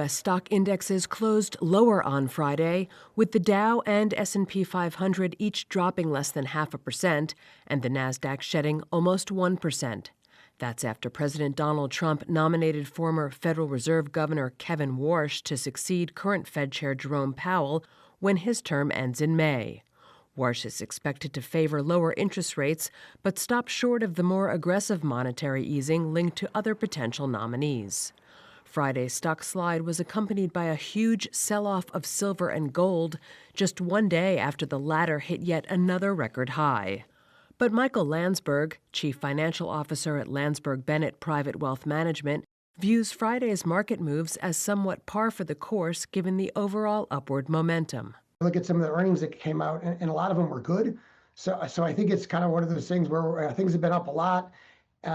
U.S. stock indexes closed lower on Friday, with the Dow and S&P 500 each dropping less than 0.5% and the Nasdaq shedding almost 1%. That's after President Donald Trump nominated former Federal Reserve Governor Kevin Warsh to succeed current Fed Chair Jerome Powell when his term ends in May. Warsh is expected to favor lower interest rates, but stop short of the more aggressive monetary easing linked to other potential nominees. Friday's stock slide was accompanied by a huge sell-off of silver and gold just one day after the latter hit yet another record high. But Michael Landsberg, chief financial officer at Landsberg Bennett Private Wealth Management, views Friday's market moves as somewhat par for the course given the overall upward momentum. Look at some of the earnings that came out, and a lot of them were good. So I think it's kind of one of those things where things have been up a lot.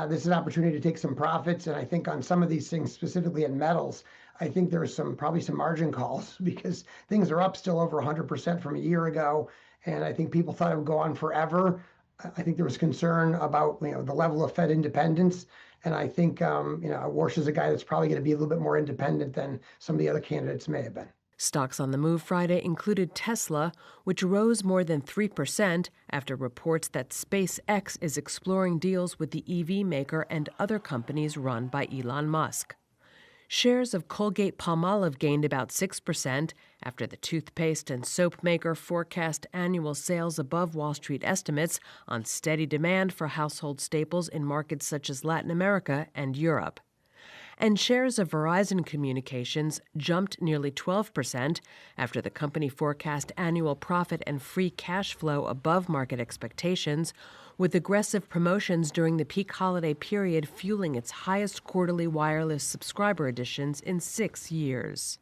This is an opportunity to take some profits, and I think on some of these things, specifically in metals, I think there's probably some margin calls because things are up still over 100% from a year ago, and I think people thought it would go on forever. I think there was concern about the level of Fed independence, and I think Warsh is a guy that's probably going to be a little bit more independent than some of the other candidates may have been. Stocks on the move Friday included Tesla, which rose more than 3% after reports that SpaceX is exploring deals with the EV maker and other companies run by Elon Musk. Shares of Colgate-Palmolive gained about 6% after the toothpaste and soap maker forecast annual sales above Wall Street estimates on steady demand for household staples in markets such as Latin America and Europe. And shares of Verizon Communications jumped nearly 12% after the company forecast annual profit and free cash flow above market expectations, with aggressive promotions during the peak holiday period fueling its highest quarterly wireless subscriber additions in 6 years.